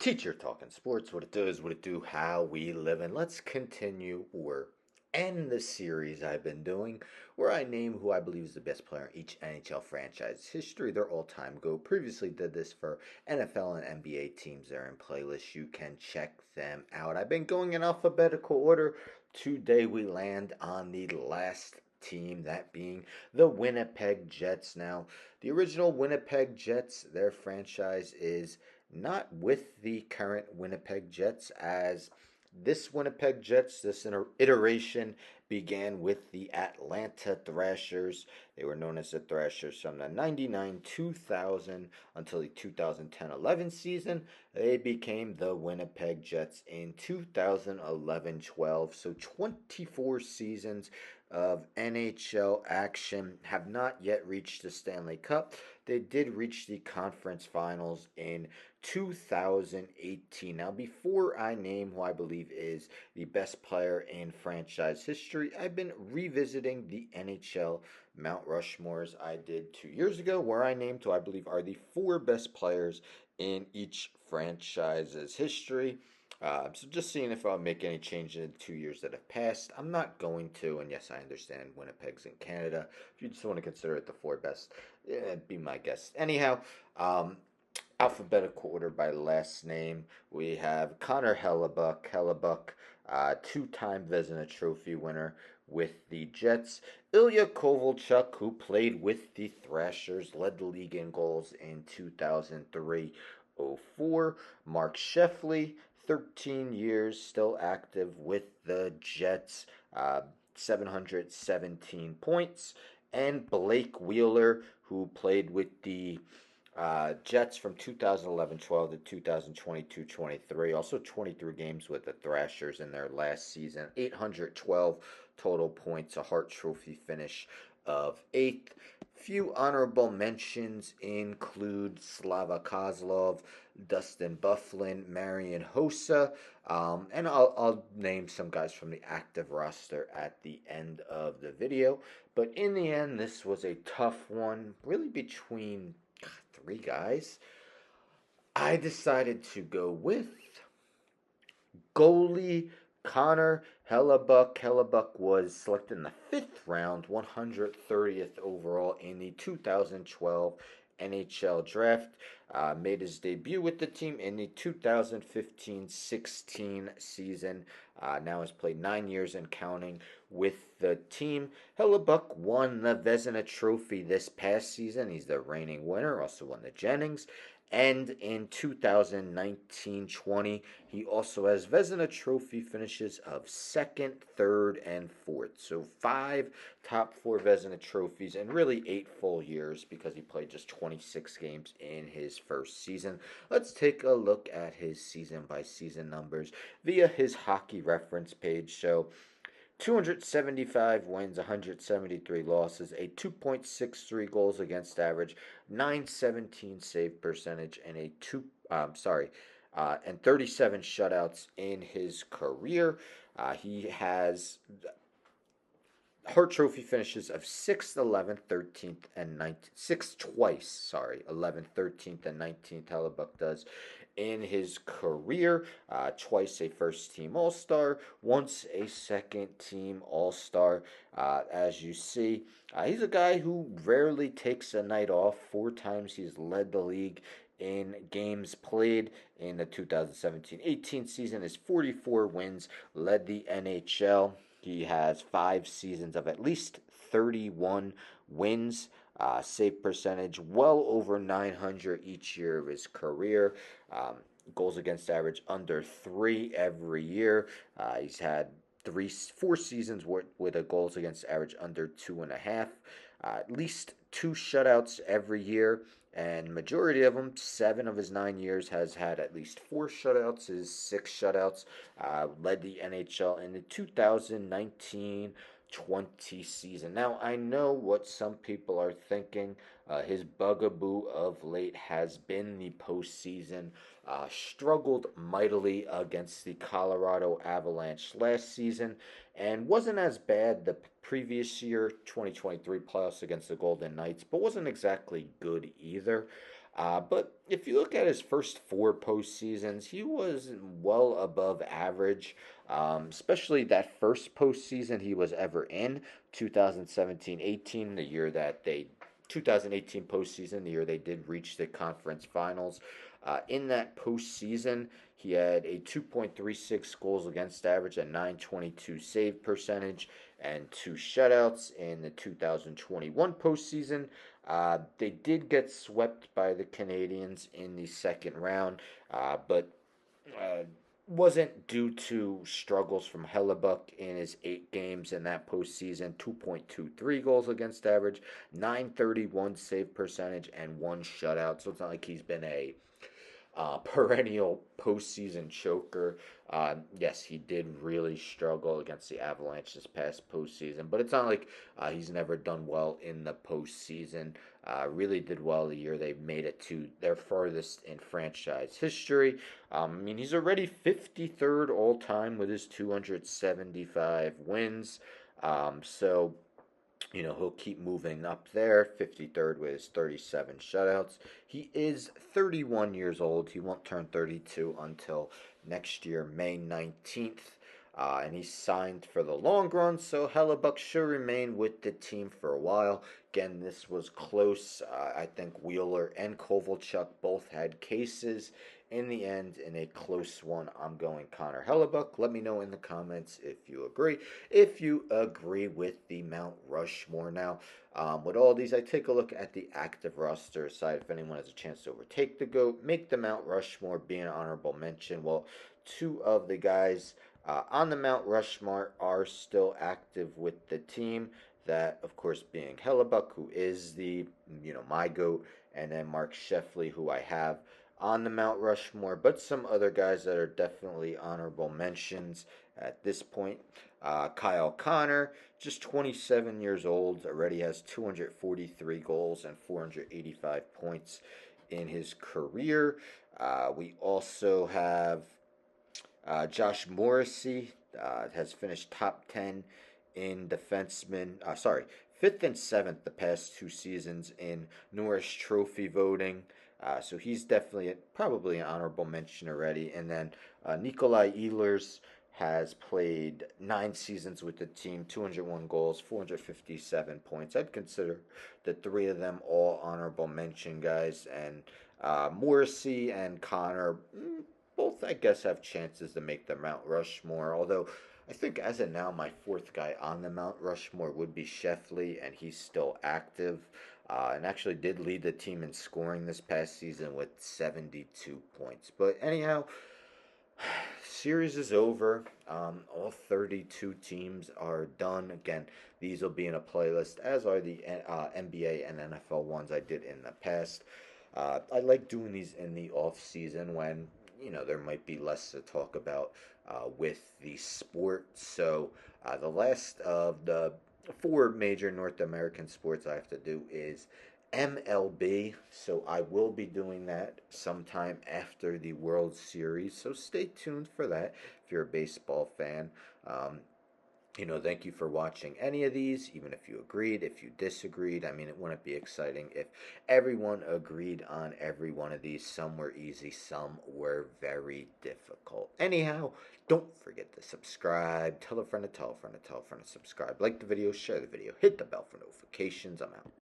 Teacher talking sports, what it does, what it do, how we live, and let's continue or end the series I've been doing where I name who I believe is the best player in each NHL franchise history, their all-time GOAT. Previously did this for NFL and NBA teams. They're in playlists. You can check them out. I've been going in alphabetical order. Today we land on the last team, that being the Winnipeg Jets. Now, the original Winnipeg Jets, their franchise is not with the current Winnipeg Jets, as this Winnipeg Jets, this iteration began with the Atlanta Thrashers. They were known as the Thrashers from the 99-2000 until the 2010-11 season. They became the Winnipeg Jets in 2011-12. So 24 seasons of NHL action, have not yet reached the Stanley Cup. They did reach the conference finals in 2018. Now, before I name who I believe is the best player in franchise history, I've been revisiting the NHL Mount Rushmores I did 2 years ago, where I named who I believe are the four best players in each franchise's history. So just seeing if I'll make any change in the 2 years that have passed. I'm not going to, and yes, I understand Winnipeg's in Canada. If you just want to consider it the four best, be my guest. Anyhow, alphabetical order by last name. We have Connor Hellebuck. Hellebuck, two-time Vezina Trophy winner with the Jets. Ilya Kovalchuk, who played with the Thrashers, led the league in goals in 2003-04. Mark Sheffley, 13 years, still active with the Jets, 717 points. And Blake Wheeler, who played with the Jets from 2011-12 to 2022-23. Also 23 games with the Thrashers in their last season. 812 total points, a Hart Trophy finish of 8th. Few honorable mentions include Slava Kozlov, Dustin Byfuglien, Marian Hossa, and I'll name some guys from the active roster at the end of the video. But in the end, this was a tough one, really between three guys. I decided to go with goalie Connor Hellebuck. Hellebuck was selected in the 5th round, 130th overall in the 2012 NHL draft. Made his debut with the team in the 2015-16 season. Now has played 9 years and counting with the team. Hellebuck won the Vezina Trophy this past season. He's the reigning winner. Also won the Jennings. And in 2019-20, he also has Vezina Trophy finishes of 2nd, 3rd, and 4th. So 5 top 4 Vezina Trophies and really 8 full years because he played just 26 games in his first season. Let's take a look at his season-by-season numbers via his hockey reference page. So 275 wins, 173 losses, a 2.63 goals against average, 917 save percentage, and and 37 shutouts in his career. He has Hart Trophy finishes of 6th, 11th, 13th, and 19th. 6th twice, 11th, 13th, and 19th. Hellebuck does in his career. Twice a first-team All-Star, once a second-team All-Star. As you see, he's a guy who rarely takes a night off. 4 times he's led the league in games played in the 2017-18 season. His 44 wins led the NHL. He has 5 seasons of at least 31 wins. Save percentage well over 900 each year of his career. Goals against average under 3 every year. He's had 4 seasons with a goals against average under 2.5. At least 2 shutouts every year, and majority of them, 7 of his 9 years, has had at least 4 shutouts. His 6 shutouts led the NHL in the 2019-20 season. Now, I know what some people are thinking. His bugaboo of late has been the postseason. Struggled mightily against the Colorado Avalanche last season and wasn't as bad the previous year, 2023 playoffs against the Golden Knights, but wasn't exactly good either. But if you look at his first four postseasons, he was well above average, especially that first postseason he was ever in, 2017-18, the year that they 2018 postseason, the year they did reach the conference finals. In that postseason, he had a 2.36 goals against average, a 922 save percentage, and two shutouts in the 2021 postseason. They did get swept by the Canadians in the second round, but uh, wasn't due to struggles from Hellebuck in his 8 games in that postseason. 2.23 goals against average, 931 save percentage, and one shutout. So it's not like he's been a perennial postseason choker. Yes, he did really struggle against the Avalanche this past postseason, but it's not like he's never done well in the postseason. Really did well the year they made it to their farthest in franchise history. I mean, he's already 53rd all time with his 275 wins. So he'll keep moving up there. 53rd with his 37 shutouts. He is 31 years old. He won't turn 32 until next year, May 19th. And he's signed for the long run, so Hellebuck should remain with the team for a while. Again, this was close. I think Wheeler and Kovalchuk both had cases. In the end, in a close one, I'm going Connor Hellebuck. Let me know in the comments if you agree. If you agree with the Mount Rushmore now, with all these, I take a look at the active roster side. If anyone has a chance to overtake the GOAT, make the Mount Rushmore be an honorable mention. Well, two of the guys on the Mount Rushmore are still active with the team. That, of course, being Hellebuck, who is the, my GOAT, and then Mark Sheffley, who I have on the Mount Rushmore, but some other guys that are definitely honorable mentions at this point. Kyle Connor, just 27 years old, already has 243 goals and 485 points in his career. We also have Josh Morrissey, has finished top 10 in defensemen. Fifth and seventh the past 2 seasons in Norris Trophy voting. So he's definitely probably an honorable mention already. And then Nikolai Ehlers has played 9 seasons with the team, 201 goals, 457 points. I'd consider the three of them all honorable mention guys. And Morrissey and Connor, both, I guess, have chances to make the Mount Rushmore. Although I think as of now, my fourth guy on the Mount Rushmore would be Sheffley, and he's still active. And actually did lead the team in scoring this past season with 72 points. But anyhow, series is over. All 32 teams are done. Again, these will be in a playlist, as are the NBA and NFL ones I did in the past. I like doing these in the off season when there might be less to talk about with the sport. So the last of the four major North American sports I have to do is MLB. So I will be doing that sometime after the World Series. So stay tuned for that if you're a baseball fan. Thank you for watching any of these, even if you agreed, if you disagreed. I mean, it wouldn't be exciting if everyone agreed on every one of these. Some were easy, some were very difficult. Anyhow, don't forget to subscribe. Tell a friend to tell a friend to tell a friend to subscribe. Like the video, share the video, hit the bell for notifications. I'm out.